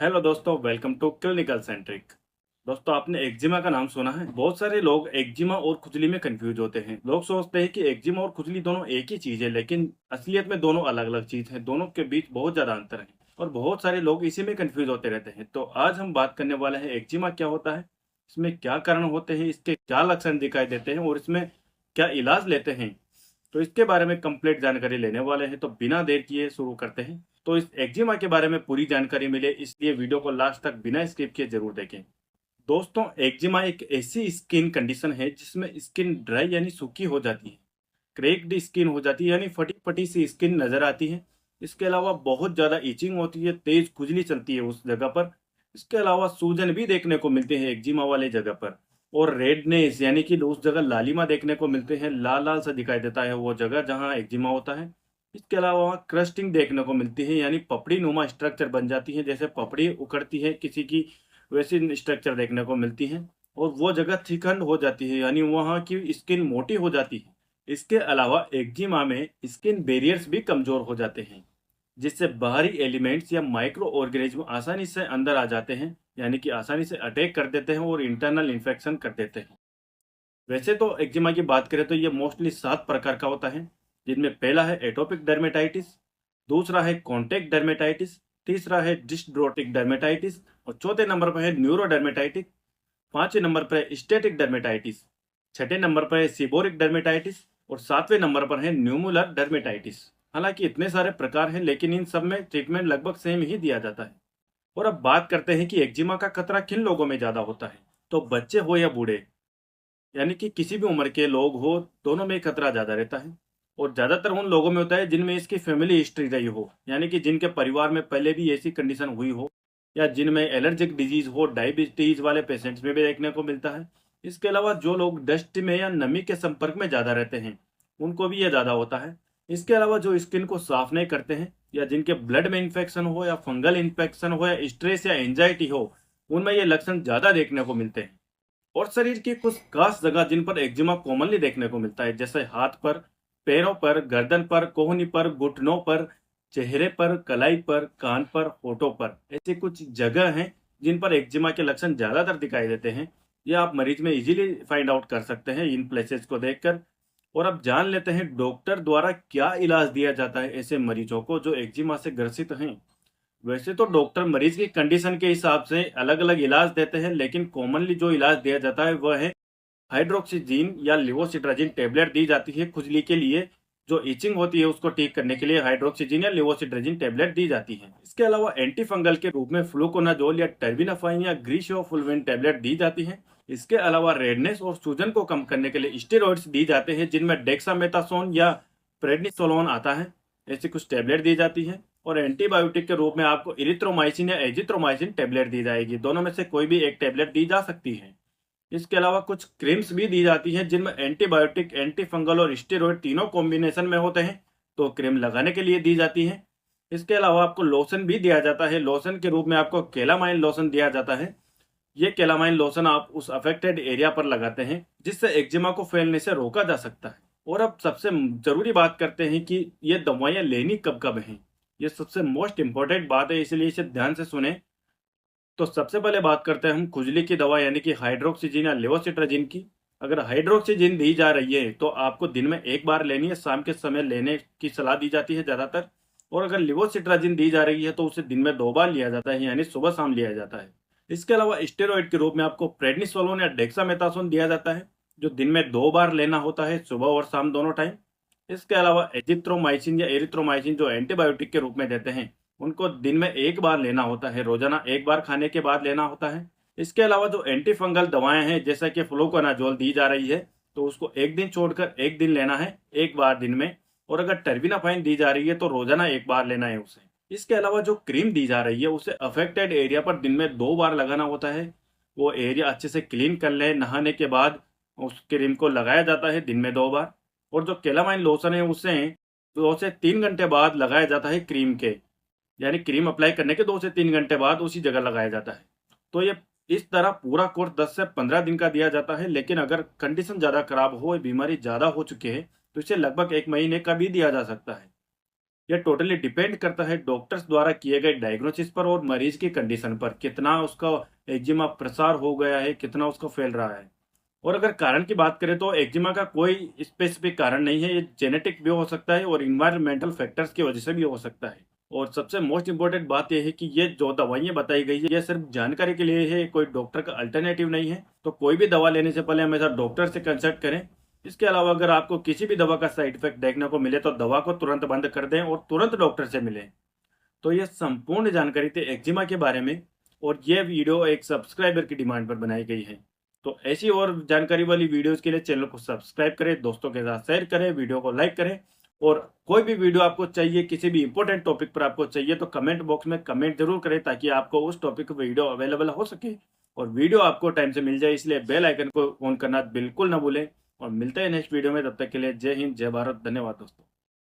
Hello दोस्तों, welcome to clinical centric. दोस्तों, आपने एक्जिमा का नाम सुना है। बहुत सारे लोग एक्जिमा और खुजली में कंफ्यूज होते हैं। लोग सोचते हैं कि एक्जिमा और खुजली दोनों एक ही चीज है, लेकिन असलियत में दोनों अलग अलग चीज है। दोनों के बीच बहुत ज्यादा अंतर है और बहुत सारे लोग इसी में कंफ्यूज होते रहते हैं। तो आज हम बात करने वाले हैं एक्जिमा क्या होता है, इसमें क्या कारण होते हैं, इसके क्या लक्षण दिखाई देते हैं और इसमें क्या इलाज लेते हैं। तो इसके बारे में कंप्लीट जानकारी लेने वाले हैं। तो बिना देर किए शुरू करते हैं। तो इस एक्जिमा के बारे में पूरी जानकारी मिले, इसलिए वीडियो को लास्ट तक बिना स्किप किए जरूर देखें। दोस्तों, एक्जिमा एक ऐसी स्किन कंडीशन है जिसमें स्किन ड्राई यानी सूखी हो जाती है, क्रैक्ड स्किन हो जाती है यानी फटी फटी सी स्किन नजर आती है। इसके अलावा बहुत ज्यादा इचिंग होती है, तेज खुजली चलती है उस जगह पर। इसके अलावा सूजन भी देखने को मिलते हैं एक्जिमा वाले जगह पर। और रेडनेस यानी कि उस जगह लालिमा देखने को मिलते हैं, लाल लाल सा दिखाई देता है वो जगह जहाँ एक्जिमा होता है। इसके अलावा वहाँ क्रस्टिंग देखने को मिलती है, यानी पपड़ी नुमा स्ट्रक्चर बन जाती है, जैसे पपड़ी उखड़ती है किसी की, वैसी स्ट्रक्चर देखने को मिलती है। और वो जगह थिकन हो जाती है, यानी वहाँ की स्किन मोटी हो जाती है। इसके अलावा एक्जिमा में स्किन बैरियर्स भी कमजोर हो जाते हैं, जिससे बाहरी एलिमेंट्स या माइक्रो ऑर्गेनिज्म आसानी से अंदर आ जाते हैं, यानी कि आसानी से अटैक कर देते हैं और इंटरनल इन्फेक्शन कर देते हैं। वैसे तो एक्जिमा की बात करें तो ये मोस्टली 7 प्रकार का होता है, जिनमें पहला है एटोपिक डर्मेटाइटिस, दूसरा है कॉन्टेक्ट डर्मेटाइटिस, तीसरा है डिस्ड्रोटिक डर्मेटाइटिस और चौथे नंबर पर है न्यूरोडर्मेटाइटिस, पांचवें नंबर पर है स्टेटिक डर्मेटाइटिस, छठे नंबर पर है सीबोरिक डर्मेटाइटिस और सातवें नंबर पर है न्यूमुलर डर्मेटाइटिस। हालांकि इतने सारे प्रकार हैं, लेकिन इन सब में ट्रीटमेंट लगभग सेम ही दिया जाता है। और अब बात करते हैं कि एक्जिमा का खतरा किन लोगों में ज्यादा होता है। तो बच्चे हो या बूढ़े, यानी कि किसी भी उम्र के लोग हो, दोनों में खतरा ज्यादा रहता है। और ज्यादातर उन लोगों में होता है जिनमें इसकी फैमिली हिस्ट्री रही हो, यानी कि जिनके परिवार में पहले भी ऐसी कंडीशन हुई हो, या जिनमें एलर्जिक डिजीज हो, डायबिटीज वाले पेशेंट्स में भी देखने को मिलता है। इसके अलावा जो लोग डस्ट में या नमी के संपर्क में ज्यादा रहते हैं, उनको भी यह ज्यादा होता है। इसके अलावा जो स्किन को साफ नहीं करते हैं, या जिनके ब्लड में इंफेक्शन हो, या फंगल इंफेक्शन हो, या स्ट्रेस या एंजाइटी हो, उनमें ये लक्षण ज्यादा देखने को मिलते हैं। और शरीर की कुछ खास जगह जिन पर एक्जिमा कॉमनली देखने को मिलता है, जैसे हाथ पर, पैरों पर, गर्दन पर, कोहनी पर, घुटनों पर, चेहरे पर, कलाई पर, कान पर, होठों पर, ऐसी कुछ जगह हैं जिन पर एक्जिमा के लक्षण ज्यादातर दिखाई देते हैं। ये आप मरीज में इजीली फाइंड आउट कर सकते हैं इन प्लेसेस को देखकर। और अब जान लेते हैं डॉक्टर द्वारा क्या इलाज दिया जाता है ऐसे मरीजों को जो एक्जिमा से ग्रसित हैं। वैसे तो डॉक्टर मरीज की कंडीशन के हिसाब से अलग अलग इलाज देते हैं, लेकिन कॉमनली जो इलाज दिया जाता है वह है हाइड्रोक्सीजीन या लिवोसिट्राजिन टेबलेट दी जाती है खुजली के लिए। जो इचिंग होती है उसको ठीक करने के लिए हाइड्रोक्सीजीन या लिवोसिट्राजिन टेबलेट दी जाती है। इसके अलावा एंटी फंगल के रूप में फ्लूकोनाजोल या टर्बिनाफाइन या ग्रीशियोफुल्विन टेबलेट दी जाती है। इसके अलावा रेडनेस और सूजन को कम करने के लिए स्टेरॉइड्स दी जाते हैं, जिनमें डेक्सामेथासोन या प्रेडनिसोलोन आता है। ऐसी कुछ टेबलेट दी जाती है। और एंटीबायोटिक के रूप में आपको इरिथ्रोमाइसिन या एजिथ्रोमाइसिन टेबलेट दी जाएगी, दोनों में से कोई भी एक टेबलेट दी जा सकती है। इसके अलावा कुछ क्रीम्स भी दी जाती हैं, जिनमें एंटीबायोटिक, एंटी फंगल और स्टेरॉइड तीनों कॉम्बिनेशन में होते हैं, तो क्रीम लगाने के लिए दी जाती है। इसके अलावा आपको लोशन भी दिया जाता है। लोशन के रूप में आपको केलामाइन लोशन दिया जाता है। ये केलामाइन लोशन आप उस अफेक्टेड एरिया पर लगाते हैं, जिससे एक्जिमा को फैलने से रोका जा सकता है। और अब सबसे जरूरी बात करते हैं कि ये दवाइयाँ लेनी कब कब हैं। ये सबसे मोस्ट इंपॉर्टेंट बात है, इसलिए इसे ध्यान से सुने। तो सबसे पहले बात करते हैं हम खुजली की दवा यानी कि हाइड्रोक्सीजिन या लेवोसिट्राजिन की। अगर हाइड्रोक्सीजिन दी जा रही है तो आपको दिन में एक बार लेनी है, शाम के समय लेने की सलाह दी जाती है ज़्यादातर। और अगर लिवोसिट्राजिन दी जा रही है तो उसे दिन में 2 बार लिया जाता है, यानी सुबह शाम लिया जाता है। इसके अलावा स्टेरॉइड के रूप में आपको प्रेडनिसोलोन या डेक्सामेथासोन दिया जाता है, जो दिन में 2 बार लेना होता है, सुबह और शाम दोनों टाइम। इसके अलावा एजिथ्रोमाइसिन या एरिथ्रोमाइसिन जो एंटीबायोटिक के रूप में देते हैं, उनको दिन में एक बार लेना होता है, रोजाना एक बार खाने के बाद लेना होता है। इसके अलावा जो एंटी फंगल दवाएं हैं, जैसा कि फ्लूकोनाजोल दी जा रही है, तो उसको एक दिन छोड़कर एक दिन लेना है, एक बार दिन में। और अगर टर्बिनाफाइन दी जा रही है तो रोजाना एक बार लेना है उसे। इसके अलावा जो क्रीम दी जा रही है उसे अफेक्टेड एरिया पर दिन में 2 बार लगाना होता है। वो एरिया अच्छे से क्लीन कर ले, नहाने के बाद उस क्रीम को लगाया जाता है दिन में 2 बार। और जो केलामाइन लोशन है उसे 2 से 3 घंटे बाद लगाया जाता है क्रीम के, यानी क्रीम अप्लाई करने के 2 से 3 घंटे बाद उसी जगह लगाया जाता है। तो ये इस तरह पूरा कोर्स 10 से 15 दिन का दिया जाता है। लेकिन अगर कंडीशन ज़्यादा खराब हो, बीमारी ज़्यादा हो चुकी है, तो इसे लगभग 1 महीने का भी दिया जा सकता है। यह टोटली डिपेंड करता है डॉक्टर्स द्वारा किए गए डायग्नोसिस पर और मरीज की कंडीशन पर, कितना उसका एक्जिमा प्रसार हो गया है, कितना उसका फैल रहा है। और अगर कारण की बात करें तो एक्जिमा का कोई स्पेसिफिक कारण नहीं है, ये जेनेटिक भी हो सकता है और इन्वायरमेंटल फैक्टर्स की वजह से भी हो सकता है। और सबसे मोस्ट इम्पोर्टेंट बात यह है कि ये जो दवाइयाँ बताई गई है ये सिर्फ जानकारी के लिए है, कोई डॉक्टर का अल्टरनेटिव नहीं है। तो कोई भी दवा लेने से पहले हमेशा डॉक्टर से कंसल्ट करें। इसके अलावा अगर आपको किसी भी दवा का साइड इफेक्ट देखने को मिले तो दवा को तुरंत बंद कर दें और तुरंत डॉक्टर से मिलें। तो ये संपूर्ण जानकारी थी एक्जिमा के बारे में, और ये वीडियो एक सब्सक्राइबर की डिमांड पर बनाई गई है। तो ऐसी और जानकारी वाली वीडियोस के लिए चैनल को सब्सक्राइब करें, दोस्तों के साथ शेयर करें, वीडियो को लाइक करें। और कोई भी वीडियो आपको चाहिए, किसी भी इंपॉर्टेंट टॉपिक पर आपको चाहिए तो कमेंट बॉक्स में कमेंट जरूर करें ताकि आपको उस टॉपिक पर वीडियो अवेलेबल हो सके और वीडियो आपको टाइम से मिल जाए। इसलिए बेल आइकन को ऑन करना बिल्कुल ना भूलें। और मिलते हैं नेक्स्ट वीडियो में, तब तक के लिए जय हिंद, जय भारत, धन्यवाद दोस्तों।